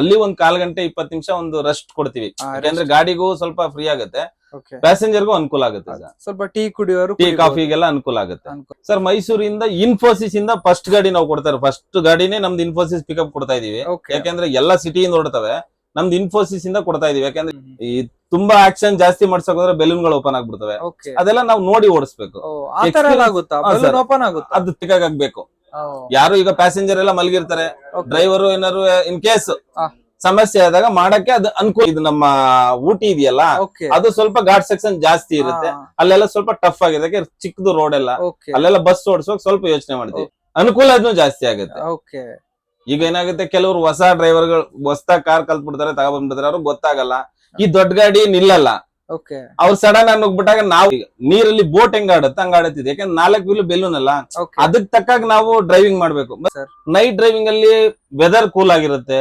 ಅಲ್ಲಿ ಒಂದ್ 1/4 ಗಂಟೆ 20 ನಿಮಿಷ ಒಂದು ರೆಸ್ಟ್ ಕೊಡ್ತೀವಿ. ಯಾಕಂದ್ರೆ ಗಾಡಿಗೂ ಸ್ವಲ್ಪ ಫ್ರೀ ಆಗುತ್ತೆ, ಪ್ಯಾಸೆಂಜರ್ಗೂ ಅನುಕೂಲ ಆಗುತ್ತೆ ಸರ್. ಸ್ವಲ್ಪ ಟೀ ಕುಡಿಯೋರು ಟೀ ಕಾಫಿಗೆಲ್ಲ ಅನುಕೂಲ ಆಗುತ್ತೆ ಸರ್. ಮೈಸೂರಿಂದ ಇನ್ಫೋಸಿಸ್ ಇಂದ ಫಸ್ಟ್ ಗಾಡಿ ನಾವು ಕೊಡ್ತಾರೆ. ಫಸ್ಟ್ ಗಾಡಿನೇ ನಮ್ದು ಇನ್ಫೋಸಿಸ್ ಪಿಕಪ್ ಕೊಡ್ತಾ ಇದೀವಿ. ಯಾಕಂದ್ರೆ ಎಲ್ಲಾ ಸಿಟಿಯಿಂದ ಹೊರಡ್ತವೆ, ನಮ್ದು ಇನ್ಫೋಸಿಸ್ ಇಂದ ಕೊಡ್ತಾ ಇದೀವಿ. ಯಾಕಂದ್ರೆ ಈ ತುಂಬಾ ಆಕ್ಷನ್ ಜಾಸ್ತಿ ಮಾಡ್ಸಕ್ ಹೋದ್ರೆ ಬೆಲೂನ್ ಗಳು ಓಪನ್ ಆಗ್ಬಿಡ್ತವೆ. ಅದೆಲ್ಲ ನಾವು ನೋಡಿ ಓಡಿಸ್ಬೇಕು. ಅದು ತಿಕ್ಕಾಗಬೇಕು. ಯಾರು ಈಗ ಪ್ಯಾಸೆಂಜರ್ ಎಲ್ಲ ಮಲಗಿರ್ತಾರೆ, ಡ್ರೈವರು ಏನಾದ್ರು ಇನ್ ಕೇಸ್ ಸಮಸ್ಯೆ ಆದಾಗ ಮಾಡಕ್ಕೆ ಅದು ಅನುಕೂಲ. ಇದು ನಮ್ಮ ಊಟಿ ಇದೆಯಲ್ಲ, ಅದು ಸ್ವಲ್ಪ ಘಾಟ್ ಸೆಕ್ಷನ್ ಜಾಸ್ತಿ ಇರುತ್ತೆ. ಅಲ್ಲೆಲ್ಲ ಸ್ವಲ್ಪ ಟಫ್ ಆಗಿದೆ, ಚಿಕ್ಕದು ರೋಡ್ ಎಲ್ಲ, ಅಲ್ಲೆಲ್ಲ ಬಸ್ ಓಡಿಸುವಾಗ ಸ್ವಲ್ಪ ಯೋಚನೆ ಮಾಡ್ತೀವಿ. ಅನುಕೂಲ ಅದನ್ನು ಜಾಸ್ತಿ ಆಗುತ್ತೆ. ಈಗ ಏನಾಗುತ್ತೆ, ಕೆಲವರು ಹೊಸ ಡ್ರೈವರ್ಗಳು ಹೊಸದಾಗಿ ಕಾರ್ ಕಲ್ತ್ಬಿಡ್ತಾರೆ, ತಗೊಬಂದ್ಬಿಡ್ತಾರೆ, ಅವ್ರಿಗೆ ಗೊತ್ತಾಗಲ್ಲ. ಈ ದೊಡ್ಡ ಗಾಡಿ ನಿಲ್ಲಲ್ಲ, ಅವ್ರು ಸಡನ್ ಆಗಿ ನುಗ್ಬಿಟ್ಟಾಗ ನಾವು ನೀರಲ್ಲಿ ಬೋಟ್ ಹೆಂಗ್ ಆಡುತ್ತೆ ಹಂಗ ಆಡುತ್ತಿದೆ. ಯಾಕಂದ್ರೆ 4 ವೀಲ್ ಬೆಲೂನ್ ಅಲ್ಲ, ಅದಕ್ ತಕ್ಕಾಗ ನಾವು ಡ್ರೈವಿಂಗ್ ಮಾಡ್ಬೇಕು. ನೈಟ್ ಡ್ರೈವಿಂಗ್ ಅಲ್ಲಿ ವೆದರ್ ಕೂಲ್ ಆಗಿರುತ್ತೆ,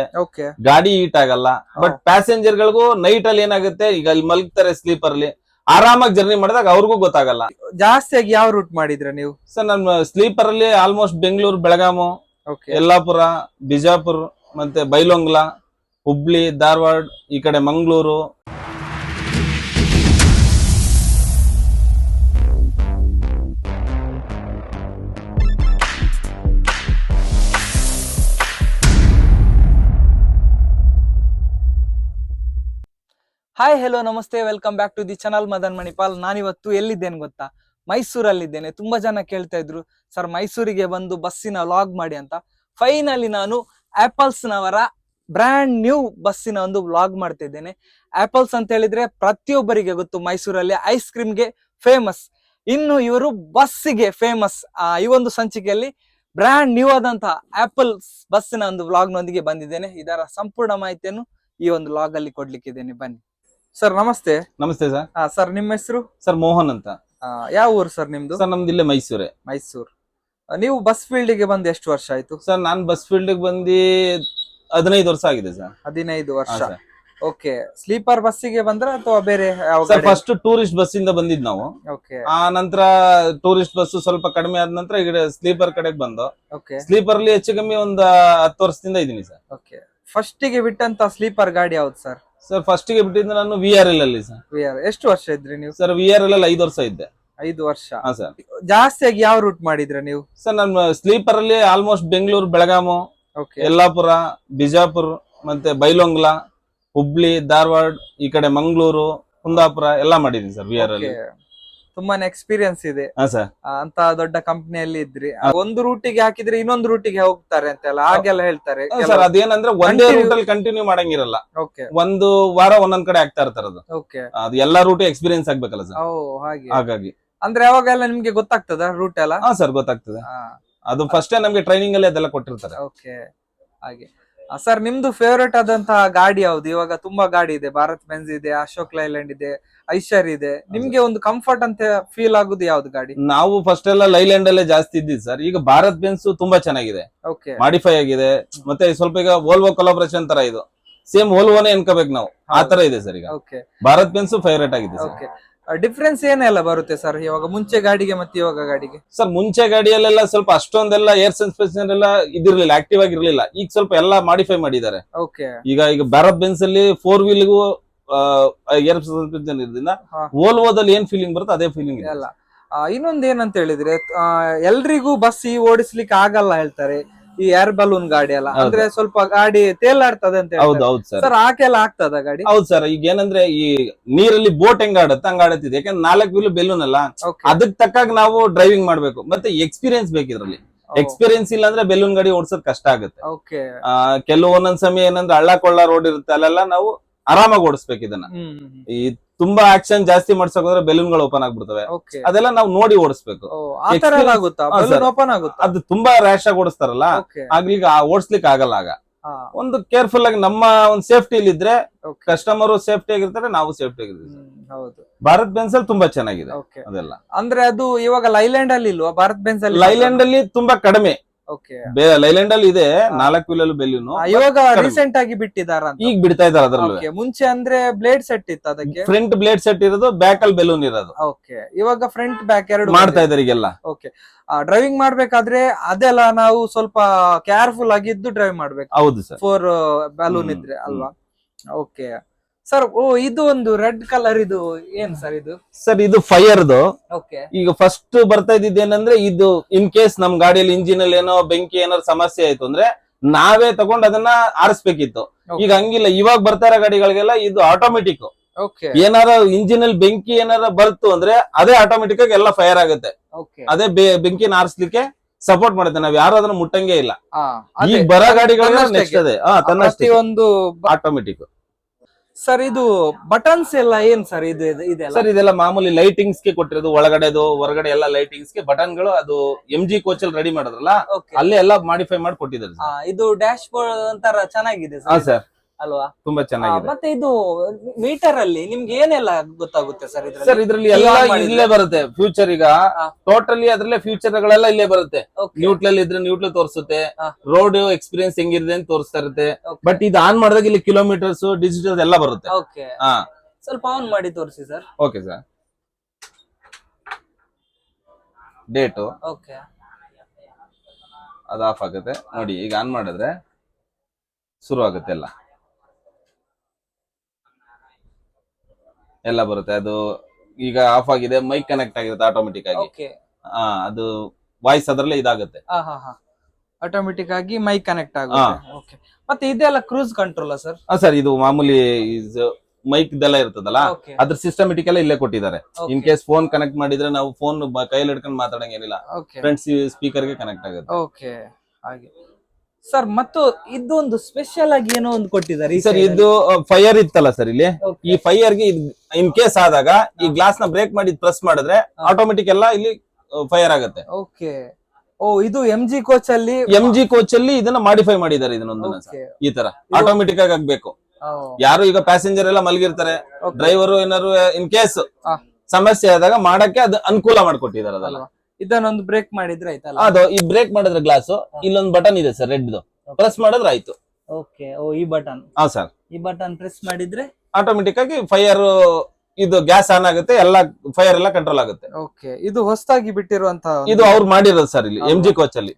ಗಾಡಿ ಹೀಟ್ ಆಗಲ್ಲ. ಬಟ್ ಪ್ಯಾಸೆಂಜರ್ ಗಳಿಗೂ ನೈಟ್ ಅಲ್ಲಿ ಏನಾಗುತ್ತೆ, ಈಗ ಅಲ್ಲಿ ಮಲಗ್ತಾರೆ ಸ್ಲೀಪರ್ ಅಲ್ಲಿ, ಆರಾಮಾಗಿ ಜರ್ನಿ ಮಾಡಿದಾಗ ಅವ್ರಿಗೂ ಗೊತ್ತಾಗಲ್ಲ. ಜಾಸ್ತಿಯಾಗಿ ಯಾವ ರೂಟ್ ಮಾಡಿದ್ರ ನೀವು ಸರ್? ನಾನು ಸ್ಲೀಪರ್ ಅಲ್ಲಿ ಆಲ್ಮೋಸ್ಟ್ ಬೆಂಗಳೂರು, ಬೆಳಗಾಮು, ಯಲ್ಲಾಪುರ, ಬಿಜಾಪುರ್, ಮತ್ತೆ ಬೈಲೊಂಗ್ಲಾ, ಹುಬ್ಳಿ, ಧಾರವಾಡ, ಈ ಕಡೆ ಮಂಗಳೂರು. ಹಾಯ್, ಹೆಲೋ, ನಮಸ್ತೆ, welcome back to the channel Madan Manipal. ನಾನಿವತ್ತು ಎಲ್ಲಿದ್ದೇನೆ ಗೊತ್ತಾ? ಮೈಸೂರಲ್ಲಿದ್ದೇನೆ. ತುಂಬಾ ಜನ ಕೇಳ್ತಾ ಇದ್ರು, ಸರ್ ಮೈಸೂರಿಗೆ ಬಂದು ಬಸ್ಸಿನ ವ್ಲಾಗ್ ಮಾಡಿ ಅಂತ. ಫೈನಲಿ ನಾನು ಆಪಲ್ಸ್ ನವರ ಬ್ರ್ಯಾಂಡ್ ನ್ಯೂ ಬಸ್ಸಿನ ಒಂದು ವ್ಲಾಗ್ ಮಾಡ್ತಾ ಇದ್ದೇನೆ. ಆಪಲ್ಸ್ ಅಂತ ಹೇಳಿದ್ರೆ ಪ್ರತಿಯೊಬ್ಬರಿಗೆ ಗೊತ್ತು, ಮೈಸೂರಲ್ಲಿ ಐಸ್ ಕ್ರೀಮ್ಗೆ ಫೇಮಸ್. ಇನ್ನು ಇವರು ಬಸ್ಸಿಗೆ ಫೇಮಸ್. ಈ ಒಂದು ಸಂಚಿಕೆಯಲ್ಲಿ ಬ್ರ್ಯಾಂಡ್ ನ್ಯೂ ಆದಂತಹ ಆಪಲ್ಸ್ ಬಸ್ಸಿನ ಒಂದು ವ್ಲಾಗ್ ನೊಂದಿಗೆ ಬಂದಿದ್ದೇನೆ. ಇದರ ಸಂಪೂರ್ಣ ಮಾಹಿತಿಯನ್ನು ಈ ಒಂದು ವ್ಲಾಗ್ ಅಲ್ಲಿ ಕೊಡ್ಲಿಕ್ಕಿದ್ದೇನೆ, ಬನ್ನಿ. ಸರ್ ನಮಸ್ತೆ. ನಮಸ್ತೆ ಸರ್. ಸರ್ ನಿಮ್ಮ ಹೆಸರು? ಸರ್ ಮೋಹನ್ ಅಂತ. ಯಾವ ಊರು ಸರ್ ನಿಮ್ದು? ಸರ್ ನಮ್ದು ಇಲ್ಲೇ ಮೈಸೂರೇ. ಮೈಸೂರು. ನೀವು ಬಸ್ ಫೀಲ್ಡ್ ಗೆ ಬಂದು ಎಷ್ಟು ವರ್ಷ ಆಯ್ತು? ಸರ್ ನಾನು ಬಸ್ ಫೀಲ್ಡ್ ಗೆ ಬಂದು 15 ವರ್ಷ ಆಗಿದೆ ಸರ್. 15 ವರ್ಷ. ಓಕೆ. ಸ್ಲೀಪರ್ ಬಸ್ಸಿಗೆ ಬಂದ್ರ ಅಥವಾ ಬೇರೆ? ಸರ್ ಫಸ್ಟ್ ಟೂರಿಸ್ಟ್ ಬಸ್ ಇಂದ ಬಂದಿದ್ ನಾವು. ಆ ನಂತರ ಟೂರಿಸ್ಟ್ ಬಸ್ ಸ್ವಲ್ಪ ಕಡಿಮೆ ಆದ ನಂತರ ಈಗ ಸ್ಲೀಪರ್ ಕಡೆಗೆ ಬಂದು, ಸ್ಲೀಪರ್ ಅಲ್ಲಿ ಹೆಚ್ಚು ಕಮ್ಮಿ ಒಂದು 10 ವರ್ಷದಿಂದ ಇದೀನಿ ಸರ್. ಓಕೆ. ಫಸ್ಟ್ ಗೆ ಬಿಟ್ಟಂತ ಸ್ಲೀಪರ್ ಗಾಡಿ ಯಾವ್ದು ಸರ್? ಸರ್ ಫಸ್ಟ್ ಗೆ ಬಿಟ್ಟಿದ್ದು ನಾನು VRL ಅಲ್ಲಿ ಸರ್. ಎಷ್ಟು ವರ್ಷ ಇದ್ರಿ ನೀವು? ಸರ್ VRL ಅಲ್ಲಿ 5 ವರ್ಷ ಇದ್ದೆ. 5 ವರ್ಷ. ಹಾ ಸರ್. ಜಾಸ್ತಿಯಾಗಿ ಯಾವ ರೂಟ್ ಮಾಡಿದ್ರ ನೀವು? ಸರ್ ನಾನು ಸ್ಲೀಪರ್ ಅಲ್ಲಿ ಆಲ್ಮೋಸ್ಟ್ ಬೆಂಗಳೂರು, ಬೆಳಗಾಮು, ಯಲ್ಲಾಪುರ, ಬಿಜಾಪುರ್, ಮತ್ತೆ ಬೈಲೊಂಗ್ಲಾ, ಹುಬ್ಳಿ, ಧಾರವಾಡ, ಈ ಕಡೆ ಮಂಗಳೂರು, ಕುಂದಾಪುರ ಎಲ್ಲ ಮಾಡಿದೀನಿ ಸರ್ VRL. ತುಂಬಾನೇ ಎಕ್ಸ್ಪೀರಿಯನ್ಸ್ ಇದೆ ಅಂತ. ದೊಡ್ಡ ಕಂಪನಿಯಲ್ಲಿ ಇದ್ರಿ. ಒಂದು ರೂಟಿಗೆ ಹಾಕಿದ್ರೆ ಇನ್ನೊಂದು ರೂಟಿಗೆ ಹೋಗ್ತಾರೆ ಅಂತೆಲ್ಲ ಹಾಗೆಲ್ಲ ಹೇಳ್ತಾರೆ ಸರ್. ಅದೇನಂದ್ರೆ ಒಂದೇ ರೂಟ್ ಅಲ್ಲಿ ಕಂಟಿನ್ಯೂ ಮಾಡಂಗಿರಲ್ಲ, ಒಂದು ವಾರ ಒಂದೊಂದ್ ಕಡೆ ಆಗ್ತಾ ಇರ್ತಾರದು. ಅದು ಎಲ್ಲಾ ರೂಟ್ ಎಕ್ಸ್ಪೀರಿಯನ್ಸ್ ಆಗ್ಬೇಕಲ್ಲ ಸರ್. ಹಾಗಾಗಿ ಅಂದ್ರೆ ಯಾವಾಗೆಲ್ಲ ನಿಮ್ಗೆ ಗೊತ್ತಾಗ್ತದ ರೂಟ್ ಎಲ್ಲ? ಹಾ ಸರ್, ಗೊತ್ತಾಗ್ತದೆ. ಅದು ಫಸ್ಟ್ ನಮ್ಗೆ ಟ್ರೈನಿಂಗ್ ಅಲ್ಲಿ ಅದೆಲ್ಲ ಕೊಟ್ಟಿರ್ತಾರೆ. ಓಕೆ. ಹಾಗೆ ಸರ್, ನಿಮ್ದು ಫೇವರೇಟ್ ಆದಂತಹ ಗಾಡಿ ಯಾವ್ದು? ಇವಾಗ ತುಂಬಾ ಗಾಡಿ ಇದೆ, ಭಾರತ್ ಬೆನ್ಸ್ ಇದೆ, ಅಶೋಕ್ ಲೈಲ್ಯಾಂಡ್ ಇದೆ, ಐಶರ್ ಇದೆ. ನಿಮ್ಗೆ ಒಂದು ಕಂಫರ್ಟ್ ಅಂತ ಫೀಲ್ ಆಗುದು ಯಾವ್ದು ಗಾಡಿ? ನಾವು ಫಸ್ಟ್ ಎಲ್ಲ ಲೈಲ್ಯಾಂಡ್ ಅಲ್ಲೇ ಜಾಸ್ತಿ ಇದ್ದಿದ್ದು ಸರ್. ಈಗ ಭಾರತ್ ಬೆನ್ಸ್ ತುಂಬಾ ಚೆನ್ನಾಗಿದೆ, ಮಾಡಿಫೈ ಆಗಿದೆ. ಮತ್ತೆ ಸ್ವಲ್ಪ ಈಗ ವೋಲ್ವೋ ಕೊಲಾಬ್ರೇಷನ್ ತರ ಇದು ಸೇಮ್ ವೋಲ್ವೋನೇ ಅನ್ಕೋಬೇಕು ನಾವು, ಆ ತರ ಇದೆ ಸರ್. ಈಗ ಭಾರತ್ ಬೆನ್ಸ್ ಫೇವರೇಟ್ ಆಗಿದೆ ಸರ್. ಡಿಫ್ರೆನ್ಸ್ ಏನೆಲ್ಲ ಬರುತ್ತೆ ಸರ್ ಇವಾಗ ಮುಂಚೆ ಗಾಡಿಗೆ ಮತ್ತೆ ಇವಾಗ ಗಾಡಿಗೆ? ಸರ್ ಮುಂಚೆ ಗಾಡಿಯಲ್ಲೆಲ್ಲ ಸ್ವಲ್ಪ ಅಷ್ಟೊಂದೆಲ್ಲ ಏರ್ ಸಸ್ಪೆನ್ಷನ್ ಎಲ್ಲ ಇದಿರ್ಲಿಲ್ಲ, ಆಕ್ಟಿವ್ ಆಗಿರ್ಲಿಲ್ಲ. ಈಗ ಸ್ವಲ್ಪ ಎಲ್ಲ ಮಾಡಿಫೈ ಮಾಡಿದ್ದಾರೆ. ಈಗ ಭಾರತ್ ಬೆನ್ಸ್ ಅಲ್ಲಿ 4 ವೀಲ್ಗೂ ಏರ್ ಸಸ್ಪೆನ್ಷನ್ ಇರೋದ್ರಿಂದ ವೋಲ್ವೋದಲ್ಲಿ ಏನ್ ಫೀಲಿಂಗ್ ಬರುತ್ತೆ ಅದೇ ಫೀಲಿಂಗ್ ಇಲ್ಲ. ಇನ್ನೊಂದ್ ಏನಂತ ಹೇಳಿದ್ರೆ, ಎಲ್ರಿಗೂ ಬಸ್ ಓಡಿಸ್ಲಿಕ್ಕೆ ಆಗಲ್ಲ ಹೇಳ್ತಾರೆ, ಈ ಏರ್ ಬಲೂನ್ ಗಾಡಿ ಅಲ್ಲ, ಅಂದ್ರೆ ಸ್ವಲ್ಪ ಗಾಡಿ ತೇಲಾಡ್ತದೆ ಅಂತ. ಹೌದು ಸರ್, ಆಕೆಲ್ಲ ಆಗ್ತದ ಗಾಡಿ? ಹೌದು ಸರ್. ಈಗ ಏನಂದ್ರೆ ಈ ನೀರಲ್ಲಿ ಬೋಟ್ ಹೆಂಗ್ ಆಡುತ್ತೆ ಹಂಗ ಆಡುತ್ತಿದೆ. ಯಾಕಂದ್ರೆ 4 ವೀಲ್ ಬೆಲೂನ್ ಅಲ್ಲ, ಅದಕ್ ತಕ್ಕಾಗ ನಾವು ಡ್ರೈವಿಂಗ್ ಮಾಡ್ಬೇಕು. ಮತ್ತೆ ಎಕ್ಸ್ಪೀರಿಯನ್ಸ್ ಬೇಕಿದ್ರಲ್ಲಿ. ಎಕ್ಸ್ಪೀರಿಯನ್ಸ್ ಇಲ್ಲ ಅಂದ್ರೆ ಬೆಲೂನ್ ಗಾಡಿ ಓಡಿಸೋದ್ ಕಷ್ಟ ಆಗುತ್ತೆ. ಕೆಲವು ಒಂದೊಂದ್ ಸಮಯ ಏನಂದ್ರೆ ಹಳ್ಳ ಕೊಳ್ಳ ರೋಡ್ ಇರುತ್ತೆ, ಅಲ್ಲೆಲ್ಲ ನಾವು ಆರಾಮಾಗಿ ಓಡಿಸ್ಬೇಕು ಇದನ್ನ. ಈ ತುಂಬಾ ಆಕ್ಷನ್ ಜಾಸ್ತಿ ಮಾಡ್ಸಕ್ ಹೋದ್ರೆ ಬೆಲೂನ್ ಗಳು ಓಪನ್ ಆಗ್ಬಿಡ್ತವೆ, ಅದೆಲ್ಲ ನಾವು ನೋಡಿ ಓಡಿಸ್ಬೇಕು. ಅದು ತುಂಬಾ ರ್ಯಾಶ್ ಆಗಿ ಓಡಿಸ್ತಾರಲ್ಲ, ಆಗ್ಲೀಗ ಓಡಿಸ್ಲಿಕ್ಕೆ ಆಗಲ್ಲ. ಆಗ ಒಂದು ಕೇರ್ಫುಲ್ ಆಗಿ ನಮ್ಮ ಒಂದು ಸೇಫ್ಟಿ ಇದ್ರೆ ಕಸ್ಟಮರ್ ಸೇಫ್ಟಿ ಆಗಿರ್ತಾರೆ, ನಾವು ಸೇಫ್ಟಿ ಆಗಿರ್ತೀವಿ. ಭಾರತ್ ಬೆನ್ಸ್ ಅಲ್ಲಿ ತುಂಬಾ ಚೆನ್ನಾಗಿದೆ ಅದೆಲ್ಲ. ಅಂದ್ರೆ ಅದು ಇವಾಗ ಲೈಲ್ಯಾಂಡ್ ಅಲ್ಲಿ ಇಲ್ವಾ? ಭಾರತ್ ಬೆನ್ಸ್ ಅಲ್ಲಿ ಲೈಲ್ಯಾಂಡ್ ಅಲ್ಲಿ ತುಂಬಾ ಕಡಿಮೆ. ಓಕೆ. ಲೈಲ್ಯಾಂಡ್ ಅಲ್ಲಿ ಇದೆ 4 ವೀಲರ್ ಬೆಲೂನು. ಇವಾಗ ರೀಸೆಂಟ್ ಆಗಿ ಬಿಟ್ಟಿದಾರ ಈಗ ಬಿಡ್ತಾ ಇದಾರೆ ಅದ್ರಲ್ಲಿ. ಮುಂಚೆ ಅಂದ್ರೆ ಬ್ಲೇಡ್ ಸೆಟ್ ಇತ್ತು ಅದಕ್ಕೆ. ಫ್ರಂಟ್ ಬ್ಲೇಡ್ ಸೆಟ್ ಇರೋದು, ಬ್ಯಾಕ್ ಅಲ್ಲಿ ಬೆಲೂನ್ ಇರೋದು. ಓಕೆ. ಇವಾಗ ಫ್ರಂಟ್ ಬ್ಯಾಕ್ ಎರಡು ಮಾಡ್ತಾ ಇದಾರೆ ಈಗೆಲ್ಲ. ಓಕೆ. ಡ್ರೈವಿಂಗ್ ಮಾಡ್ಬೇಕಾದ್ರೆ ಅದೆಲ್ಲ ನಾವು ಸ್ವಲ್ಪ ಕೇರ್ಫುಲ್ ಆಗಿದ್ದು ಡ್ರೈವ್ ಮಾಡ್ಬೇಕು. ಹೌದು ಸರ್. 4 ಬಲೂನ್ ಇದ್ರೆ ಅಲ್ವಾ. Okay sir. ಇದು ಒಂದು ರೆಡ್ ಕಲರ್, ಇದು ಏನ್ ಸರ್ ಇದು? ಸರ್ ಇದು ಫೈರ್ದು. ಓಕೆ. ಈಗ ಫಸ್ಟ್ ಬರ್ತಾ ಇದ್ದಿದ್ದು ಏನಂದ್ರೆ, ಇದು ಇನ್ ಕೇಸ್ ನಮ್ ಗಾಡಿಯಲ್ಲಿ ಇಂಜಿನ್ ಅಲ್ಲಿ ಏನೋ ಬೆಂಕಿ ಏನಾದ್ರು ಸಮಸ್ಯೆ ಆಯ್ತು ಅಂದ್ರೆ ನಾವೇ ತಗೊಂಡ್ ಅದನ್ನ ಆರಿಸ್ಬೇಕಿತ್ತು. ಈಗ ಹಂಗಿಲ್ಲ, ಇವಾಗ ಬರ್ತಾ ಇರೋ ಗಾಡಿಗಳಿಗೆಲ್ಲ ಇದು ಆಟೋಮೆಟಿಕ್. ಏನಾರ ಇಂಜಿನ್ ಅಲ್ಲಿ ಬೆಂಕಿ ಏನಾರ ಬರ್ತು ಅಂದ್ರೆ ಅದೇ ಆಟೋಮೆಟಿಕ್ ಆಗಿ ಎಲ್ಲ ಫೈರ್ ಆಗುತ್ತೆ. ಅದೇ ಬೆಂಕಿನ ಆರಿಸ್ಲಿಕ್ಕೆ ಸಪೋರ್ಟ್ ಮಾಡುತ್ತೆ. ನಾವ್ ಯಾರು ಅದನ್ನ ಮುಟ್ಟಂಗೆ ಇಲ್ಲ. ಈಗ ಬರೋ ಗಾಡಿಗಳ ನೆಕ್ಸ್ಟ್ ಅದೇ ತನ್ನಷ್ಟೇ ಒಂದು ಆಟೋಮೆಟಿಕ್. ಸರ್ ಇದು ಬಟನ್ಸ್ ಎಲ್ಲ ಏನ್ ಸರ್ ಇದು ಇದೆಲ್ಲ? ಸರ್ ಇದೆಲ್ಲ ಮಾಮೂಲಿ ಲೈಟಿಂಗ್ಸ್ ಗೆ ಕೊಟ್ಟಿರೋದು, ಒಳಗಡೆದು ಹೊರಗಡೆ ಎಲ್ಲ ಲೈಟಿಂಗ್ಸ್ ಗೆ ಬಟನ್ ಗಳು. ಅದು MG ಕೋಚ್ ಅಲ್ಲಿ ರೆಡಿ ಮಾಡಿದ್ರಲ್ಲ, ಅಲ್ಲೇ ಎಲ್ಲ ಮಾಡಿಫೈ ಮಾಡಿ ಕೊಟ್ಟಿದ್ದಾರೆ. ಇದು ಡ್ಯಾಶ್ ಬೋರ್ಡ್ ಒಂಥರ ಚೆನ್ನಾಗಿದೆ ಸರ್ ಅಲ್ವಾ? ತುಂಬಾ ಚೆನ್ನಾಗಿದೆ. ಮತ್ತೆ ಇದು ಮೀಟರ್ ಅಲ್ಲಿ ನಿಮ್ಗೆ ಏನೆಲ್ಲ ಗೊತ್ತಾಗುತ್ತೆ ಸರ್? ಸರ್ ಇದ್ರಲ್ಲಿ ಎಲ್ಲ ಇಲ್ಲೇ ಬರುತ್ತೆ. ಫ್ಯೂಚರ್ ಈಗ ಟೋಟಲಿ ಅದ್ರಲ್ಲೇ ಫ್ಯೂಚರ್ ಗಳೆಲ್ಲ ಇಲ್ಲೇ ಬರುತ್ತೆ. ನ್ಯೂಟ್ರಲ್ ಇದ್ರೆ ನ್ಯೂಟ್ರಲ್ ತೋರಿಸುತ್ತೆ, ರೋಡ್ ಎಕ್ಸ್ಪೀರಿಯನ್ಸ್ ಹೆಂಗಿರುತ್ತೆ ಅಂತ ತೋರಿಸ್ತಾ ಇರುತ್ತೆ. ಬಟ್ ಇದು ಆನ್ ಮಾಡಿದಾಗ ಇಲ್ಲಿ ಕಿಲೋಮೀಟರ್ಸ್, ಡಿಜಿಟಲ್ ಎಲ್ಲ ಬರುತ್ತೆ. ಸ್ವಲ್ಪ ಆನ್ ಮಾಡಿ ತೋರಿಸಿ ಸರ್. Okay sir. ಡೇಟು ಅದು ಆಫ್ ಆಗುತ್ತೆ ನೋಡಿ. ಈಗ ಆನ್ ಮಾಡಿದ್ರೆ ಶುರು ಆಗುತ್ತೆ, ಎಲ್ಲ ಬರುತ್ತೆ. ಅದು ಈಗ ಆಫ್ ಆಗಿದೆ, ಮೈಕ್ ಕನೆಕ್ಟ್ ಆಗಿರುತ್ತೆ ಆಟೋಮೆಟಿಕ್ ಆಗಿ. ಅದು ವಾಯ್ಸ್ ಅದ್ರಲ್ಲೇ ಇದಾಗುತ್ತೆ, ಆಟೋಮೆಟಿಕ್ ಆಗಿ ಮೈಕ್ ಕನೆಕ್ಟ್ ಆಗುತ್ತೆ. ಮತ್ತೆ ಇದೆಲ್ಲ ಕ್ರೂಸ್ ಕಂಟ್ರೋಲ್ ಸರ್? ಸರ್ ಇದು ಮಾಮೂಲಿ ಮೈಕ್ ಇದೆಲ್ಲ ಇರ್ತದಲ್ಲ, ಅದ್ರ ಸಿಸ್ಟಮೆಟಿಕ್ ಎಲ್ಲ ಇಲ್ಲೇ ಕೊಟ್ಟಿದ್ದಾರೆ. ಇನ್ ಕೇಸ್ ಫೋನ್ ಕನೆಕ್ಟ್ ಮಾಡಿದ್ರೆ ನಾವು ಫೋನ್ ಕೈಯಲ್ಲಿ ಹಿಡ್ಕೊಂಡು ಮಾತಾಡಂಗೇನಿಲ್ಲ, ಫ್ರಂಟ್ ಸ್ಪೀಕರ್ ಗೆ ಕನೆಕ್ಟ್ ಆಗುತ್ತೆ. ಓಕೆ ಹಾಗೆ ಸರ್. ಮತ್ತು ಇದೊಂದು ಸ್ಪೆಷಲ್ ಆಗಿ ಏನೋ ಒಂದು ಕೊಟ್ಟಿದ್ದಾರೆ ಸರ್. ಇದು ಫೈರ್ ಇತ್ತಲ್ಲ ಸರ್, ಇಲ್ಲಿ ಈ ಫೈರ್ ಗೆ ಇನ್ ಕೇಸ್ ಆದಾಗ ಈ ಗ್ಲಾಸ್ ನ ಬ್ರೇಕ್ ಮಾಡಿ ಪ್ರೆಸ್ ಮಾಡಿದ್ರೆ ಆಟೋಮೆಟಿಕ್ ಎಲ್ಲ ಇಲ್ಲಿ ಫೈರ್ ಆಗುತ್ತೆ. ಓಕೆ. ಇದು MG ಕೋಚ್ ಅಲ್ಲಿ ಇದನ್ನ ಮಾಡಿಫೈ ಮಾಡಿದ್ದಾರೆ. ಇದನ್ನೊಂದು ಈ ತರ ಆಟೋಮೆಟಿಕ್ ಆಗಿ ಆಗ್ಬೇಕು. ಯಾರು ಈಗ ಪ್ಯಾಸೆಂಜರ್ ಎಲ್ಲ ಮಲಗಿರ್ತಾರೆ, ಡ್ರೈವರು ಏನಾದ್ರು ಇನ್ ಕೇಸ್ ಸಮಸ್ಯೆ ಆದಾಗ ಮಾಡಕ್ಕೆ ಅದು ಅನುಕೂಲ ಮಾಡ್ಕೊಟ್ಟಿದ್ದಾರೆ. ಅದಲ್ಲ ಇದನ್ನೊಂದು ಬ್ರೇಕ್ ಮಾಡಿದ್ರೆ ಆಯ್ತಲ್ಲ. ಅದು ಈ ಬ್ರೇಕ್ ಮಾಡಿದ್ರೆ ಗ್ಲಾಸ್ ಇಲ್ಲೊಂದು ಬಟನ್ ಇದೆ ಸರ್, ರೆಡ್. ಪ್ರೆಸ್ ಮಾಡಿದ್ರೆ ಆಯ್ತು. ಓಕೆ. ಈ ಬಟನ್. ಸರ್ ಈ ಬಟನ್ ಪ್ರೆಸ್ ಮಾಡಿದ್ರೆ ಆಟೋಮೆಟಿಕ್ ಆಗಿ ಫೈರ್ ಇದು ಗ್ಯಾಸ್ ಆನ್ ಆಗುತ್ತೆ, ಎಲ್ಲ ಫೈರ್ ಎಲ್ಲ ಕಂಟ್ರೋಲ್ ಆಗುತ್ತೆ. ಓಕೆ. ಇದು ಹೊಸದಾಗಿ ಬಿಟ್ಟಿರುವಂತಹ, ಇದು ಅವ್ರು ಮಾಡಿರೋದು ಸರ್ ಇಲ್ಲಿ MG ಕೋಚ್ ಅಲ್ಲಿ.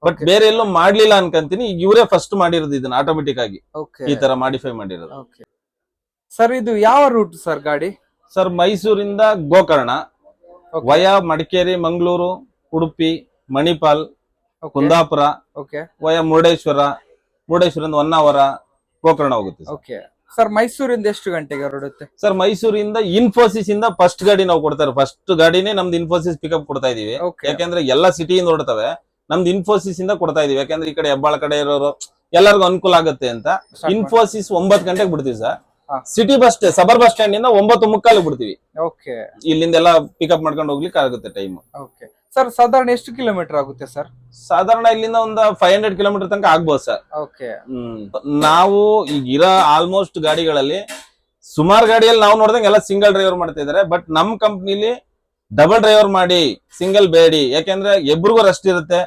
ಬಟ್ ಬೇರೆ ಎಲ್ಲೂ ಮಾಡ್ಲಿಲ್ಲ ಅನ್ಕಂತೀನಿ. ಈಗ ಇವರೇ ಫಸ್ಟ್ ಮಾಡಿರೋದು ಇದನ್ನ ಆಟೋಮೆಟಿಕ್ ಆಗಿ ಈ ತರ ಮಾಡಿಫೈ ಮಾಡಿರೋದು. ಸರ್ ಇದು ಯಾವ ರೂಟ್ ಸರ್ ಗಾಡಿ? ಸರ್ ಮೈಸೂರಿಂದ ಗೋಕರ್ಣ ವಯಾ ಮಡಿಕೇರಿ, ಮಂಗಳೂರು, ಉಡುಪಿ, ಮಣಿಪಾಲ್, ಕುಂದಾಪುರ, ವಯಾ ಮುರುಡೇಶ್ವರಿಂದ 1 ಅವರ್ ಗೋಕರ್ಣ ಹೋಗುತ್ತೆ. ಸರ್ ಮೈಸೂರಿಂದ ಎಷ್ಟು ಗಂಟೆಗೆ ಹೊರಡುತ್ತೆ? ಸರ್ ಮೈಸೂರಿಂದ ಇನ್ಫೋಸಿಸ್ ಇಂದ ಫಸ್ಟ್ ಗಾಡಿ ನಾವು ಕೊಡ್ತಾರೆ. ಫಸ್ಟ್ ಗಾಡಿನೇ ನಮ್ದು ಇನ್ಫೋಸಿಸ್ ಪಿಕಪ್ ಕೊಡ್ತಾ ಇದೀವಿ. ಯಾಕಂದ್ರೆ ಎಲ್ಲಾ ಸಿಟಿಯಿಂದ ಹೊರಡ್ತವೆ, ನಮ್ದು ಇನ್ಫೋಸಿಸ್ ಇಂದ ಕೊಡ್ತಾ ಇದೀವಿ. ಯಾಕಂದ್ರೆ ಈ ಕಡೆ ಹೆಬ್ಬಾಳ ಕಡೆ ಇರೋರು ಎಲ್ಲರಿಗೂ ಅನುಕೂಲ ಆಗುತ್ತೆ ಅಂತ ಇನ್ಫೋಸಿಸ್ 9 ಗಂಟೆಗೆ ಬಿಡ್ತೀವಿ sir. City bus suburban bus stand ಇಂದ 9:45 ಬಿಡ್ತೀವಿ. ಇಲ್ಲಿಂದೆಲ್ಲ ಪಿಕಪ್ ಮಾಡ್ಕೊಂಡು ಹೋಗ್ಲಿಕ್ಕೆ ಆಗುತ್ತೆ ಟೈಮ್. ಸರ್ ಸಾಧಾರಣ ಎಷ್ಟು ಕಿಲೋಮೀಟರ್ ಆಗುತ್ತೆ ಸರ್? ಸಾಧಾರಣ ಇಲ್ಲಿಂದ ಒಂದು 500 ಕಿಲೋಮೀಟರ್ ತನಕ ಆಗ್ಬೋದು ಸರ್. ನಾವು ಈಗ ಇರೋ ಆಲ್ಮೋಸ್ಟ್ ಗಾಡಿಗಳಲ್ಲಿ ಸುಮಾರು ಗಾಡಿಯಲ್ಲಿ ನಾವು ನೋಡಿದಂಗೆ ಎಲ್ಲ ಸಿಂಗಲ್ ಡ್ರೈವರ್ ಮಾಡ್ತಾ ಇದಾರೆ. ಬಟ್ ನಮ್ ಕಂಪ್ನಿಲಿ ಡಬಲ್ ಡ್ರೈವರ್ ಮಾಡಿ, ಸಿಂಗಲ್ ಬೇಡಿ. ಯಾಕೆಂದ್ರೆ ಇಬ್ರಿಗೂ ರೆಸ್ಟ್ ಇರುತ್ತೆ,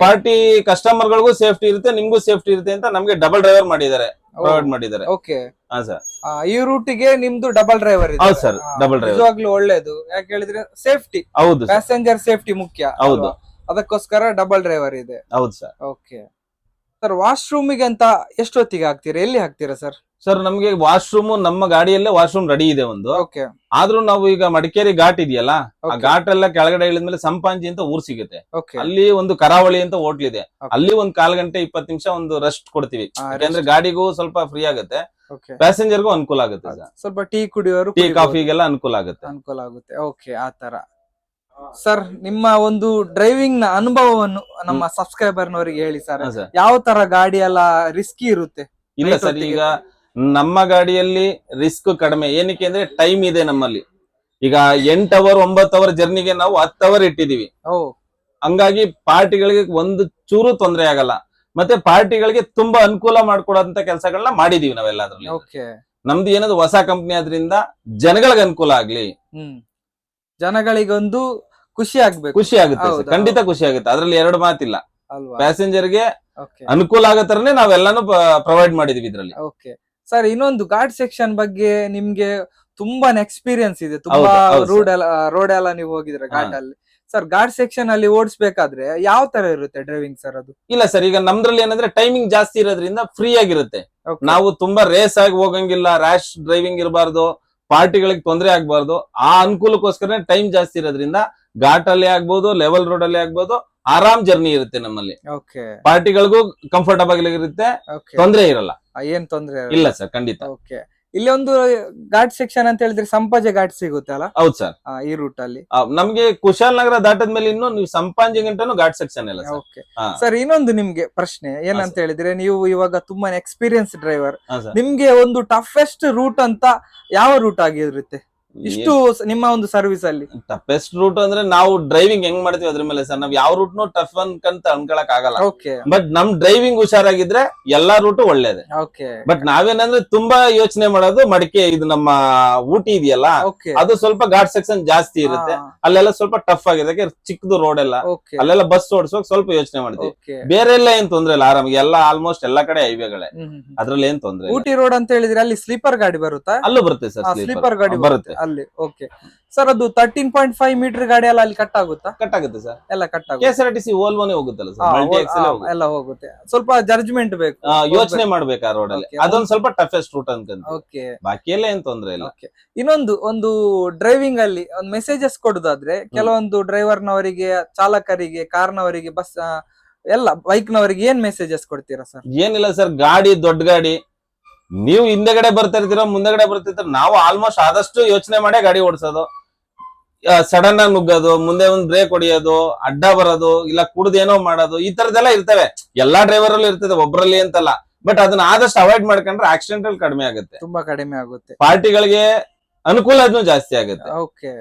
ಪಾರ್ಟಿ ಕಸ್ಟಮರ್ ಗಳಿಗೂ ಸೇಫ್ಟಿ ಇರುತ್ತೆ, ನಿಮ್ಗೂ ಸೇಫ್ಟಿ ಇರುತ್ತೆ ಅಂತ ನಮ್ಗೆ ಡಬಲ್ ಡ್ರೈವರ್ ಮಾಡಿದ್ದಾರೆ, ಪ್ರೊವೈಡ್ ಮಾಡಿದ್ದಾರೆ. ಈ ರೂಟಿಗೆ ನಿಮ್ದು ಡಬಲ್ ಡ್ರೈವರ್ ಇದೆ? ಹೌದು ಸರ್, ಡಬಲ್ ಡ್ರೈವರ್ ನಿಜವಾಗ್ಲೂ ಒಳ್ಳೇದು. ಯಾಕೆ ಹೇಳಿದ್ರೆ ಸೇಫ್ಟಿ, ಹೌದು, ಪ್ಯಾಸೆಂಜರ್ ಸೇಫ್ಟಿ ಮುಖ್ಯ. ಹೌದು, ಅದಕ್ಕೋಸ್ಕರ ಡಬಲ್ ಡ್ರೈವರ್ ಇದೆ. ಹೌದು ಸರ್. Okay sir. ವಾಶ್ರೂಮಿಗೆ ಅಂತ ಎಷ್ಟೊತ್ತಿಗೆ ಹಾಕ್ತೀರಾ, ಎಲ್ಲಿ ಹಾಕ್ತೀರಾ ಸರ್? ಸರ್ ನಮ್ಗೆ ವಾಶ್ರೂಮ್ ನಮ್ಮ ಗಾಡಿಯಲ್ಲೇ ವಾಶ್ರೂಮ್ ರೆಡಿ ಇದೆ ಒಂದು. ಆದ್ರೂ ನಾವು ಈಗ ಮಡಿಕೇರಿ ಘಾಟ್ ಇದೆಯಲ್ಲ, ಆ ಘಾಟ್ ಎಲ್ಲ ಕೆಳಗಡೆ ಇಳಿದ್ಮೇಲೆ ಸಂಪಾಂಜಿ ಅಂತ ಊರ್ ಸಿಗುತ್ತೆ. ಅಲ್ಲಿ ಒಂದು ಕರಾವಳಿ ಅಂತ ಹೋಟ್ಲ್ ಇದೆ, ಅಲ್ಲಿ ಒಂದು 1/4 ಗಂಟೆ 20 ನಿಮಿಷ ಒಂದು ರೆಸ್ಟ್ ಕೊಡ್ತೀವಿ. ಯಾಕಂದ್ರೆ ಗಾಡಿಗೂ ಸ್ವಲ್ಪ ಫ್ರೀ ಆಗುತ್ತೆ, ಪ್ಯಾಸೆಂಜರ್ಗೂ ಅನುಕೂಲ ಆಗುತ್ತೆ. ಸ್ವಲ್ಪ ಟೀ ಕುಡಿಯೋರು, ಟೀ ಕಾಫಿಗೆಲ್ಲ ಅನುಕೂಲ ಆಗುತ್ತೆ. ಓಕೆ, ಆತರ. ಸರ್ ನಿಮ್ಮ ಒಂದು ಡ್ರೈವಿಂಗ್ ನ ಅನುಭವವನ್ನು ನಮ್ಮ ಸಬ್ಸ್ಕ್ರೈಬರ್ ನವರಿಗೆ ಹೇಳಿ ಸರ್. ಯಾವ ತರ ಗಾಡಿ ಎಲ್ಲ ರಿಸ್ಕಿ ಇರುತ್ತೆ? ಇಲ್ಲ ಸರ್, ಈಗ ನಮ್ಮ ಗಾಡಿಯಲ್ಲಿ ರಿಸ್ಕ್ ಕಡಿಮೆ. ಏನಕ್ಕೆ ಅಂದ್ರೆ ಟೈಮ್ ಇದೆ ನಮ್ಮಲ್ಲಿ. ಈಗ 8 ಅವರ್ 9 ಅವರ್ ಜರ್ನಿಗೆ ನಾವು 10 ಅವರ್ ಇಟ್ಟಿದೀವಿ. ಹಂಗಾಗಿ ಪಾರ್ಟಿಗಳಿಗೆ ಒಂದು ಚೂರು ತೊಂದರೆ ಆಗಲ್ಲ. ಮತ್ತೆ ಪಾರ್ಟಿಗಳಿಗೆ ತುಂಬಾ ಅನುಕೂಲ ಮಾಡ್ಕೊಡೋಂತ ಕೆಲಸಗಳನ್ನ ಮಾಡಿದೀವಿ ನಾವೆಲ್ಲದ್ರಲ್ಲಿ. ನಮ್ದು ಏನದು ಹೊಸ ಕಂಪ್ನಿ ಆದ್ರಿಂದ ಜನಗಳಿಗೆ ಅನುಕೂಲ ಆಗ್ಲಿ, ಜನಗಳಿಗೊಂದು ಖುಷಿ ಆಗ್ಬೇಕು ಖುಷಿ ಆಗುತ್ತೆ sir. ಹೌದು, ಖಂಡಿತ ಖುಷಿ ಆಗುತ್ತೆ, ಅದ್ರಲ್ಲಿ ಎರಡು ಮಾತಿಲ್ಲ. ಅಲ್ವಾ? ಪ್ಯಾಸೆಂಜರ್ ಗೆ ಓಕೆ ಅನುಕೂಲ ಆಗೋ ತರನೇ ನಾವೆಲ್ಲಾನು ಪ್ರೊವೈಡ್ ಮಾಡಿದೀವಿ ಇದ್ರಲ್ಲಿ. ಓಕೆ ಸರ್, ಇನ್ನೊಂದು ಘಾಟ್ ಸೆಕ್ಷನ್ ಬಗ್ಗೆ ನಿಮ್ಗೆ ತುಂಬಾನೇ ಎಕ್ಸ್ಪೀರಿಯನ್ಸ್ ಇದೆ, ತುಂಬಾ ಹೌದು ರೋಡ್ ಎಲ್ಲ ನೀವು ಹೋಗಿದ್ರೆ ಹಾ. ಘಾಟ್ ಅಲ್ಲಿ. ಸರ್ ಘಾಟ್ ಸೆಕ್ಷನ್ ಅಲ್ಲಿ ಓಡಿಸ್ಬೇಕಾದ್ರೆ ಯಾವ ತರ ಇರುತ್ತೆ ಡ್ರೈವಿಂಗ್ ಸರ್ ಅದು? ಇಲ್ಲ ಸರ್, ಈಗ ನಮ್ದ್ರಲ್ಲಿ ಏನಂದ್ರೆ ಟೈಮಿಂಗ್ ಜಾಸ್ತಿ ಇರೋದ್ರಿಂದ ಫ್ರೀ ಆಗಿರುತ್ತೆ. Okay. ನಾವು ತುಂಬಾ ರೇಸ್ ಆಗಿ ಹೋಗಂಗಿಲ್ಲ, ರ್ಯಾಶ್ ಡ್ರೈವಿಂಗ್ ಇರಬಾರ್ದು, ಪಾರ್ಟಿಗಳಿಗೆ ತೊಂದರೆ ಆಗ್ಬಾರ್ದು. ಆ ಅನುಕೂಲಕ್ಕೋಸ್ಕರ ಟೈಮ್ ಜಾಸ್ತಿ ಇರೋದ್ರಿಂದ ಘಾಟ್ ಅಲ್ಲಿ ಆಗ್ಬೋದು, ಲೆವೆಲ್ ರೋಡ್ ಅಲ್ಲಿ ಆಗ್ಬೋದು, ಆರಾಮ್ ಜರ್ನಿ ಇರುತ್ತೆ ನಮ್ಮಲ್ಲಿ. ಓಕೆ ಪಾರ್ಟಿಗಳಿಗೂ ಕಂಫರ್ಟಬಲ್ ಇರುತ್ತೆ, ಓಕೆ ತೊಂದರೆ ಇರಲ್ಲ. ಏನ್ ತೊಂದ್ರೆ ಇಲ್ಲ ಸರ್, ಖಂಡಿತ. ಓಕೆ, ಇಲ್ಲಿ ಒಂದು ಘಾಟ್ ಸೆಕ್ಷನ್ ಅಂತ ಹೇಳಿದ್ರೆ ಸಂಪಾಜೆ ಘಾಟ್ ಸಿಗುತ್ತೆ ಅಲ್ಲ ಹೌದು ಸರ್. ಈ ರೂಟ್ ಅಲ್ಲಿ? ನಮ್ಗೆ ಕುಶಾಲ್ ನಗರ ದಾಟದ್ಮೇಲೆ ಇನ್ನು ನೀವು ಸಂಪಾಜಿ ಗಂಟನು ಘಾಟ್ ಸೆಕ್ಷನ್ ಇಲ್ಲ ಸರ್. ಓಕೆ ಹಾ. ಸರ್, ಇನ್ನೊಂದು ನಿಮ್ಗೆ ಪ್ರಶ್ನೆ ಏನಂತ ಹೇಳಿದ್ರೆ, ನೀವು ಇವಾಗ ತುಂಬಾ ಎಕ್ಸ್ಪೀರಿಯನ್ಸ್ ಡ್ರೈವರ್, ಹಾ ಸರ್. ನಿಮ್ಗೆ ಒಂದು ಟಫೆಸ್ಟ್ ರೂಟ್ ಅಂತ ಯಾವ ರೂಟ್ ಆಗಿರುತ್ತೆ ಇಷ್ಟು ನಿಮ್ಮ ಒಂದು ಸರ್ವಿಸ್ ಅಲ್ಲಿ? ಟಫೆಸ್ಟ್ ರೂಟ್ ಅಂದ್ರೆ ನಾವು ಡ್ರೈವಿಂಗ್ ಹೆಂಗ್ ಮಾಡ್ತೀವಿ ಅದ್ರ ಮೇಲೆ ಸರ್. ನಾವ್ ಯಾವ ರೂಟ್ನು ಟಫ್ ಅನ್ಕಂತ ಅನ್ಕೊಳಕ್ ಆಗಲ್ಲ. ಓಕೆ ಬಟ್ ನಮ್ ಡ್ರೈವಿಂಗ್ ಹುಷಾರಾಗಿದ್ರೆ ಎಲ್ಲಾ ರೂಟು ಒಳ್ಳೇದೆ. ಓಕೆ ಬಟ್ ನಾವೇನಂದ್ರೆ ತುಂಬಾ ಯೋಚನೆ ಮಾಡೋದು ಮಡಿಕೆ, ಇದು ನಮ್ಮ ಊಟಿ ಇದೆಯಲ್ಲ, ಓಕೆ ಅದು ಸ್ವಲ್ಪ ಘಾಟ್ ಸೆಕ್ಷನ್ ಜಾಸ್ತಿ ಇರುತ್ತೆ. ಅಲ್ಲೆಲ್ಲ ಸ್ವಲ್ಪ ಟಫ್ ಆಗಿದೆ, ಯಾಕೆ ಚಿಕ್ಕದು ರೋಡ್ ಎಲ್ಲ, ಓಕೆ ಅಲ್ಲೆಲ್ಲ ಬಸ್ ಓಡಿಸುವಾಗ ಸ್ವಲ್ಪ ಯೋಚನೆ ಮಾಡ್ತೀವಿ. ಓಕೆ ಬೇರೆ ಎಲ್ಲ ಏನ್ ತೊಂದ್ರೆ ಇಲ್ಲ, ಆರಾಮಾಗಿ ಎಲ್ಲ ಆಲ್ಮೋಸ್ಟ್ ಎಲ್ಲಾ ಕಡೆ ಹೈವೇಗಳೇ, ಅದ್ರಲ್ಲಿ ಏನ್ ತೊಂದ್ರೆ ಇಲ್ಲ. ಊಟಿ ರೋಡ್ ಅಂತ ಹೇಳಿದ್ರೆ ಅಲ್ಲಿ ಸ್ಲೀಪರ್ ಗಾಡಿ ಬರುತ್ತಾ? ಅಲ್ಲೂ ಬರುತ್ತೆ ಸರ್, ಸ್ಲೀಪರ್ ಗಾಡಿ ಬರುತ್ತೆ. ಅಲ್ಲಿ. ಓಕೆ ಸರ್, ಅದು 13.5 ಮೀಟರ್ ಗಾಡಿ ಎಲ್ಲ ಅಲ್ಲಿ ಕಟ್ ಆಗುತ್ತಾ? ಕಟ್ ಆಗುತ್ತೆ ಸರ್, ಎಲ್ಲ ಕಟ್ ಆಗುತ್ತೆ. KSRTC ಓಲ್ವೋನೇ ಹೋಗುತ್ತಲ್ಲ ಸರ್, ಮಲ್ಟಿ ಎಕ್ಸೆಲ್ ಎಲ್ಲ ಹೋಗುತ್ತೆ. ಸ್ವಲ್ಪ ಜಡ್ಜ್ಮೆಂಟ್ ಬೇಕು, ಯೋಚನೆ ಮಾಡ್ಬೇಕು ಆ ರೋಡ್ ಅಲ್ಲಿ. Okay. ಅದೊಂದ್ ಸ್ವಲ್ಪ ಟಫೆಸ್ಟ್ ರೂಟ್ ಅನ್ಕಂತ, ಓಕೆ. ಬಾಕಿ ಎಲ್ಲ ಏನ್ ತೊಂದ್ರೆ ಇಲ್ಲ. ಓಕೆ, ಇನ್ನೊಂದು ಒಂದು ಡ್ರೈವಿಂಗ್ ಅಲ್ಲಿ ಒಂದು ಮೆಸೇಜಸ್ ಕೊಡುದಾದ್ರೆ, ಕೆಲವೊಂದು ಡ್ರೈವರ್ನವರಿಗೆ, ಚಾಲಕರಿಗೆ, ಕಾರ್ನವರಿಗೆ, ಬಸ್ ಎಲ್ಲ ಬೈಕ್ ನವರಿಗೆ ಏನ್ ಮೆಸೇಜಸ್ ಕೊಡ್ತೀರಾ ಸರ್? ಏನಿಲ್ಲ ಸರ್, ಗಾಡಿ ದೊಡ್ಡ ಗಾಡಿ, ನೀವು ಹಿಂದೆಗಡೆ ಬರ್ತಾ ಇರ್ತೀರಾ, ಮುಂದೆಗಡೆ ಬರ್ತಿರ್ತೀರ, ನಾವು ಆಲ್ಮೋಸ್ಟ್ ಆದಷ್ಟು ಯೋಚನೆ ಮಾಡೇ ಗಾಡಿ ಓಡಿಸೋದು. ಸಡನ್ ಆಗಿ ನುಗ್ಗೋದು, ಮುಂದೆ ಒಂದ್ ಬ್ರೇಕ್ ಹೊಡಿಯೋದು, ಅಡ್ಡ ಬರೋದು, ಇಲ್ಲ ಕುಡ್ದೇನೋ ಮಾಡೋದು, ಈ ತರದೆಲ್ಲ ಇರ್ತವೆ. ಎಲ್ಲಾ ಡ್ರೈವರ್ ಅಲ್ಲೂ ಇರ್ತದೆ, ಒಬ್ರಲ್ಲಿ ಅಂತಲ್ಲ. ಬಟ್ ಅದನ್ನ ಆದಷ್ಟು ಅವಾಯ್ಡ್ ಮಾಡ್ಕೊಂಡ್ರೆ ಆಕ್ಸಿಡೆಂಟ್ ಅಲ್ಲಿ ಕಡಿಮೆ ಆಗುತ್ತೆ, ತುಂಬಾ ಕಡಿಮೆ ಆಗುತ್ತೆ, ಪಾರ್ಟಿಗಳಿಗೆ ಅನುಕೂಲ ಜಾಸ್ತಿ ಆಗುತ್ತೆ. ಓಕೆ.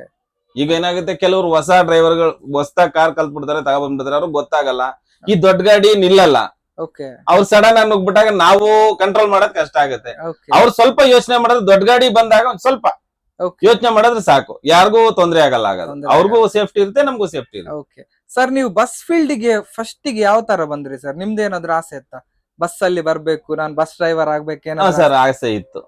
ಈಗ ಏನಾಗುತ್ತೆ, ಕೆಲವರು ಹೊಸ ಡ್ರೈವರ್ಗಳು ಹೊಸದಾಗಿ ಕಾರ್ ಕಲ್ತ್ಬಿಡ್ತಾರೆ, ತಗೊಬಂದ್ಬಿಡ್ತಾರೆ, ಅವ್ರಿಗೆ ಗೊತ್ತಾಗಲ್ಲ, ಈ ದೊಡ್ಡ ಗಾಡಿ ನಿಲ್ಲಲ್ಲ. ಓಕೆ, ಅವ್ರು ಸಡನ್ ಆಗಿ ನುಗ್ಬಿಟ್ಟಾಗ ನಾವು ಕಂಟ್ರೋಲ್ ಮಾಡೋದ್ ಕಷ್ಟ ಆಗುತ್ತೆ. ಓಕೆ, ಅವ್ರು ಸ್ವಲ್ಪ ಯೋಚನೆ ಮಾಡಿದ್ರೆ, ದೊಡ್ಡ ಗಾಡಿ ಬಂದಾಗ ಒಂದ್ ಸ್ವಲ್ಪ ಓಕೆ, ಯೋಚನೆ ಮಾಡಿದ್ರೆ ಸಾಕು, ಯಾರಿಗೂ ತೊಂದರೆ ಆಗಲ್ಲ. ಆಗೋದು ತೊಂದ್ರೆ ಅವ್ರಿಗೂ ಸೇಫ್ಟಿ ಇರುತ್ತೆ, ನಮಗೂ ಸೇಫ್ಟಿ ಇರುತ್ತೆ. ಓಕೆ. ಸರ್, ನೀವು ಬಸ್ ಫೀಲ್ಡ್ ಗೆ ಫಸ್ಟ್ ಗೆ ಯಾವ ತರ ಬಂದ್ರಿ ಸರ್? ನಿಮ್ದೇನಾದ್ರೂ ಆಸೆ ಇತ್ತಾ ಬಸ್ ಅಲ್ಲಿ ಬರ್ಬೇಕು, ನಾನ್ ಬಸ್ ಡ್ರೈವರ್ ಆಗ್ಬೇಕೇನೋ? ಸರ್, ಆಸೆ ಇತ್ತು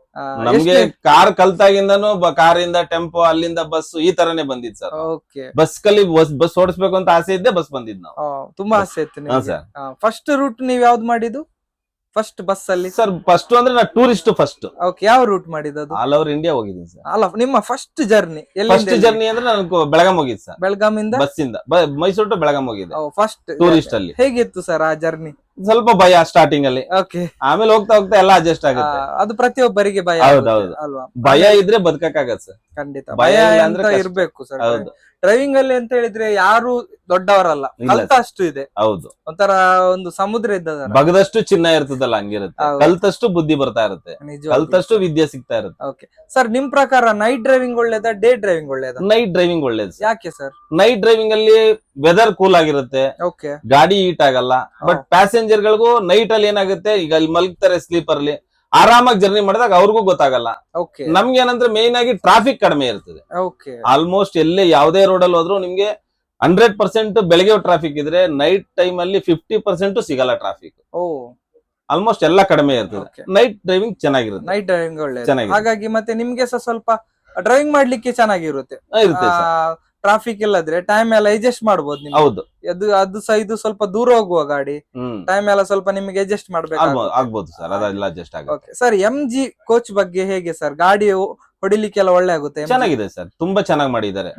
ನಮ್ಗೆ. ಕಾರ್ ಕಲ್ತಾಗಿಂದನು ಕಾರಿಂದ ಟೆಂಪೋ, ಅಲ್ಲಿಂದ ಬಸ್, ಈ ತರನೇ ಬಂದಿದ್ ಸರ್. ಓಕೆ, ಬಸ್ ಕಲಿ ಬಸ್ ಓಡಿಸ್ಬೇಕು ಅಂತ ಆಸೆ ಇದ್ದೆ, ಬಸ್ ಬಂದಿದ್ ನಾವು. ತುಂಬಾ ಆಸೆ ಇತ್ತು ನಿಮ್ಗೆ. ಸರ್. ಫಸ್ಟ್ ರೂಟ್ ನೀವ್ ಯಾವ್ದು ಮಾಡಿದ್ದು ಫಸ್ಟ್ ಬಸ್ ಅಲ್ಲಿ? ಸರ್, ಫಸ್ಟ್ ಅಂದ್ರೆ ನಾ ಟೂರಿಸ್ಟ್ ಫಸ್ಟ್. ಓಕೆ, ಯಾವ ರೂಟ್ ಮಾಡಿದ್ದು? ಆಲ್ ಓವರ್ ಇಂಡಿಯಾ ಹೋಗಿದ್ದೀನಿ ಸರ್. ಅಲ್ಲ, ನಿಮ್ಮ ಫಸ್ಟ್ ಜರ್ನಿ ಫಸ್ಟ್ ಜರ್ನಿ ಅಂದ್ರೆ ನಾನು ಬೆಳಗಾಂ ಹೋಗಿದ್ ಸರ್. ಬೆಳಗಾಮಿಂದ ಬಸ್ ಇಂದ ಮೈಸೂರು ಟು ಬೆಳಗಾಂ ಹೋಗಿದ್ದೆ ಫಸ್ಟ್ ಟೂರಿಸ್ಟ್ ಅಲ್ಲಿ. ಹೇಗಿತ್ತು ಸರ್ ಆ ಜರ್ನಿ? ಸ್ವಲ್ಪ ಭಯ ಸ್ಟಾರ್ಟಿಂಗ್ ಅಲ್ಲಿ, ಓಕೆ. ಆಮೇಲೆ ಹೋಗ್ತಾ ಹೋಗ್ತಾ ಎಲ್ಲ ಅಡ್ಜಸ್ಟ್ ಆಗುತ್ತೆ. ಅದು ಪ್ರತಿಯೊಬ್ಬರಿಗೆ ಭಯ ಹೌದು, ಆಗುತ್ತೆ, ಹೌದು. ಅಲ್ವಾ? ಭಯ ಇದ್ರೆ ಬದುಕಕ್ಕಾಗತ್ತೆ ಸರ್. ಖಂಡಿತ ಭಯ ಭಯ ಇಲ್ಲ ಅಂತ ಅಂದ್ರೆ ಕಷ್ಟ. ಇರ್ಬೇಕು ಸರ್. ಹೌದು, ಡ್ರೈವಿಂಗ್ ಅಲ್ಲಿ ಅಂತ ಹೇಳಿದ್ರೆ ಯಾರು ದೊಡ್ಡವರಲ್ಲ, ಇಲ್ಲ ಕಲ್ತ ಅಷ್ಟು ಇದೆ. ಹೌದು. ಒಂಥರ ಒಂದು ಸಮುದ್ರ ಇದ್ದದ, ಬಗದಷ್ಟು ಚಿನ್ನ ಇರ್ತದಲ್ಲ, ಹಂಗಿರುತ್ತೆ. ಹೌದು. ಕಲ್ತಷ್ಟು ಬುದ್ಧಿ ಬರ್ತಾ ಇರುತ್ತೆ, ನಿಜವಾಗ್ಲೂ. ಕಲ್ತಷ್ಟು ವಿದ್ಯೆ ಸಿಗ್ತಾ ಇರುತ್ತೆ. ಓಕೆ ಸರ್, ನಿಮ್ ಪ್ರಕಾರ ನೈಟ್ ಡ್ರೈವಿಂಗ್ ಒಳ್ಳೇದಾ, ಡೇ ಡ್ರೈವಿಂಗ್ ಒಳ್ಳೇದಾ? ನೈಟ್ ಡ್ರೈವಿಂಗ್ ಒಳ್ಳೇದು. ಯಾಕೆ ಸರ್? ನೈಟ್ ಡ್ರೈವಿಂಗ್ ಅಲ್ಲಿ ವೆದರ್ ಕೂಲ್ ಆಗಿರುತ್ತೆ, ಓಕೆ, ಗಾಡಿ ಹೀಟ್ ಆಗಲ್ಲ. ಬಟ್ ಪ್ಯಾಸೆಂಜರ್ ಗಳಿಗೂ ನೈಟ್ ಅಲ್ಲಿ ಏನಾಗುತ್ತೆ, ಈಗ ಅಲ್ಲಿ ಮಲಗ್ತಾರೆ ಸ್ಲೀಪರ್ ಅಲ್ಲಿ, ಆರಾಮಾಗಿ ಜರ್ನಿ ಮಾಡಿದಾಗ ಅವ್ರಿಗೂ ಗೊತ್ತಾಗಲ್ಲ. ಓಕೆ, ನಮ್ಗೆ ಏನಂದ್ರೆ ಮೇನ್ ಆಗಿ ಟ್ರಾಫಿಕ್ ಕಡಿಮೆ ಇರ್ತದೆ. ಓಕೆ, ಆಲ್ಮೋಸ್ಟ್ ಎಲ್ಲೇ ಯಾವುದೇ ರೋಡ್ ಅಲ್ಲಿ ಹೋದ್ರು ನಿಮ್ಗೆ 100% ಬೆಳಗ್ಗೆ ಟ್ರಾಫಿಕ್ ಇದ್ರೆ, ನೈಟ್ ಟೈಮ್ ಅಲ್ಲಿ 50% ಸಿಗಲ್ಲ ಟ್ರಾಫಿಕ್. ಓ, ಆಲ್ಮೋಸ್ಟ್ ಎಲ್ಲ ಕಡಿಮೆ ಇರ್ತದೆ. Okay. ನೈಟ್ ಡ್ರೈವಿಂಗ್ ಚೆನ್ನಾಗಿರುತ್ತೆ. ನೈಟ್ ಡ್ರೈವಿಂಗ್ ಒಳ್ಳೇದು. ಚೆನ್ನಾಗಿದೆ. ಹಾಗಾಗಿ ಮತ್ತೆ ನಿಮ್ಗೆ ಸಹ ಸ್ವಲ್ಪ ಡ್ರೈವಿಂಗ್ ಮಾಡ್ಲಿಕ್ಕೆ ಚೆನ್ನಾಗಿರುತ್ತೆ. ಇರುತ್ತೆ sir. ಟ್ರಾಫಿಕ್ ಇಲ್ಲದ್ರೆ ಟೈಮ್ ಎಲ್ಲ ಅಡ್ಜಸ್ಟ್ ಮಾಡ್ಬೋದು ನಿಮ್ಗೆ. ಹೌದು. ಅದು ಸಹ ಇದು ಸ್ವಲ್ಪ ದೂರ ಹೋಗುವ ಗಾಡಿ, ಟೈಮ್ ಎಲ್ಲ ಸ್ವಲ್ಪ ನಿಮಗೆ ಅಡ್ಜಸ್ಟ್ ಮಾಡ್ಬೇಕು. ಆಗ್ಬೋದು ಸರ್, ಅದೆಲ್ಲ ಅಡ್ಜಸ್ಟ್ ಆಗುತ್ತೆ. ಓಕೆ ಸರ್, MG ಕೋಚ್ ಬಗ್ಗೆ ಹೇಗೆ ಸರ್? ಗಾಡಿ ಹೊಡಿಲಿಕ್ಕೆಲ್ಲ ಒಳ್ಳೆ ಆಗುತ್ತೆ? ಚೆನ್ನಾಗಿದೆ ಸರ್, ತುಂಬಾ ಚೆನ್ನಾಗಿ ಮಾಡಿದ್ದಾರೆ.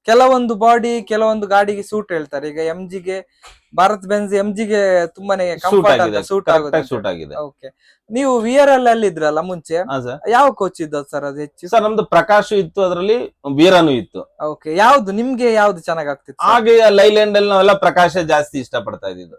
ಕೆಲವೊಂದು ಬಾಡಿ ಕೆಲವೊಂದು ಗಾಡಿಗೆ ಸೂಟ್ ಹೇಳ್ತಾರೆ. ಈಗ MGಗೆ ಭಾರತ್ ಬೆನ್ಸ್ MGಗೆ ತುಂಬಾನೇ ಕಂಫರ್ಟ್ ಸೂಟ್ ಆಗುತ್ತೆ. ಸೂಟ್ ಆಗಿದೆ. ಓಕೆ, ನೀವು VRL ಅಲ್ಲಿ ಇದ್ರಲ್ಲ ಮುಂಚೆ, ಯಾವ ಕೋಚ್ ಇದ್ದ ಸರ್ ಅದು ಹೆಚ್ಚು? ಸರ್, ನಮ್ದು ಪ್ರಕಾಶ್ ಇತ್ತು, ಅದ್ರಲ್ಲಿ ವೀರನು ಇತ್ತು. ಓಕೆ, ಯಾವ್ದು ನಿಮ್ಗೆ ಯಾವ್ದು ಚೆನ್ನಾಗ್ ಆಗ್ತಿತ್ತು? ಹಾಗೆ ಲೈಲ್ಯಾಂಡ್ ಅಲ್ಲಿ ನಾವೆಲ್ಲ ಪ್ರಕಾಶ ಜಾಸ್ತಿ ಇಷ್ಟ ಪಡ್ತಾ ಇದ್ದಿದ್ದು.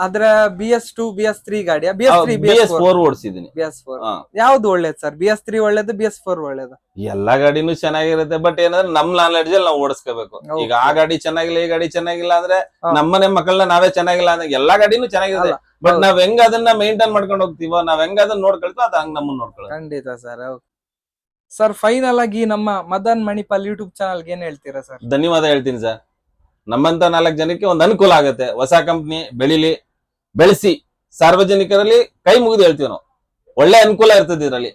ಅದ್ರ BS2 BS3 ಗಾಡಿಯ? BS4 ಓಡಿಸಿದೀನಿ. BS4 ಯಾವ್ದು ಒಳ್ಳೇದು ಸರ್? BS3 ಒಳ್ಳೇದು, BS4 ಒಳ್ಳೇದು? ಎಲ್ಲಾ ಗಾಡಿನೂ ಚೆನ್ನಾಗಿರುತ್ತೆ, ಬಟ್ ಏನಂದ್ರೆ ನಮ್ ನಾಲೆಡ್ಜ್ ಅಲ್ಲಿ ನಾವು ಓಡಿಸ್ಕೋಬೇಕು. ಈಗ ಆ ಗಾಡಿ ಚೆನ್ನಾಗಿಲ್ಲ, ಈ ಗಾಡಿ ಚೆನ್ನಾಗಿಲ್ಲ ಅಂದ್ರೆ ನಮ್ಮನೆ ಮಕ್ಕಳನ್ನ ನಾವೇ ಚೆನ್ನಾಗಿಲ್ಲ ಅಂದ್ರೆ ಎಲ್ಲಾ ಗಾಡಿನೂ ಚೆನ್ನಾಗಿದೆ. ಬಟ್ ನಾವ್ ಹೆಂಗ್ ಅದನ್ನ ಮೇಂಟೈನ್ ಮಾಡ್ಕೊಂಡು ಹೋಗ್ತೀವೋ, ನಾವ್ ಹೆಂಗ್ ಅದನ್ನ ನೋಡ್ಕೊಳ್ತೀವೋ, ಅದ್ ಹಂಗ್ ನಮ್ಮನ್ನ ನೋಡ್ಕೊಳ್ಳೋದು. ಖಂಡಿತ ಸರ್. ಸರ್ ಫೈನಲ್ ಆಗಿ ನಮ್ಮ ಮದನ್ ಮಣಿಪಾಲ್ ಯೂಟ್ಯೂಬ್ ಚಾನಲ್ಗೆ ಏನ್ ಹೇಳ್ತೀರಾ ಸರ್? ಧನ್ಯವಾದ ಹೇಳ್ತೀನಿ ಸರ್. ನಮ್ಮಂತ 4 ಜನಕ್ಕೆ ಒಂದು ಅನುಕೂಲ ಆಗುತ್ತೆ. ಹೊಸ ಕಂಪ್ನಿ ಬೆಳಿಲಿ, ಬೆಳೆಸಿ, ಸಾರ್ವಜನಿಕರಲ್ಲಿ ಕೈ ಮುಗಿದು ಹೇಳ್ತೀವಿ ನಾವು. ಒಳ್ಳೆ ಅನುಕೂಲ ಇರ್ತದೆ ಇದರಲ್ಲಿ.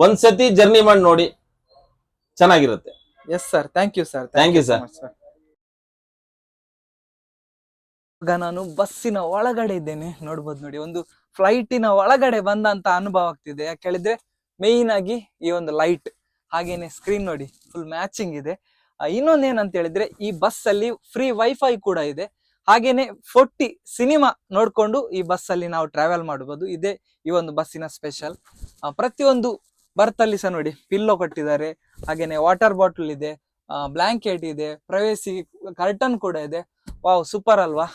ಒಂದ್ಸತಿ ಜರ್ನಿ ಮಾಡಿ ನೋಡಿ, ಚೆನ್ನಾಗಿರುತ್ತೆ. Yes sir, thank you sir. Thank you, sir. ಈಗ ನಾನು ಬಸ್ಸಿನ ಒಳಗಡೆ ಇದ್ದೇನೆ, ನೋಡ್ಬೋದು ನೋಡಿ. ಒಂದು ಫ್ಲೈಟಿನ ಒಳಗಡೆ ಬಂದಂತ ಅನುಭವ ಆಗ್ತಿದೆ. ಯಾಕೆ ಹೇಳಿದ್ರೆ ಮೇಯ್ನ್ ಆಗಿ ಈ ಒಂದು ಲೈಟ್, ಹಾಗೇನೆ ಸ್ಕ್ರೀನ್ ನೋಡಿ ಫುಲ್ ಮ್ಯಾಚಿಂಗ್ ಇದೆ. ಇನ್ನೊಂದೇನಂತ ಹೇಳಿದ್ರೆ ಈ ಬಸ್ ಅಲ್ಲಿ ಫ್ರೀ ವೈಫೈ ಕೂಡ ಇದೆ. ಹಾಗೇನೆ 40 ಸಿನಿಮಾ ನೋಡ್ಕೊಂಡು ಈ ಬಸ್ ಅಲ್ಲಿ ನಾವು ಟ್ರಾವೆಲ್ ಮಾಡಬಹುದು. ಇದೇ ಈ ಒಂದು ಬಸ್ಸಿನ ಸ್ಪೆಷಲ್. ಪ್ರತಿಯೊಂದು ಬರ್ತ್ ಅಲ್ಲಿ ಸಹ ನೋಡಿ ಪಿಲ್ಲೋ ಕೊಟ್ಟಿದ್ದಾರೆ, ಹಾಗೇನೆ ವಾಟರ್ ಬಾಟಲ್ ಇದೆ, ಬ್ಲಾಂಕೆಟ್ ಇದೆ, ಪ್ರೈವೇಸಿ ಕರ್ಟನ್ ಕೂಡ ಇದೆ. ವಾವ್, ಸೂಪರ್ ಅಲ್ವಾ?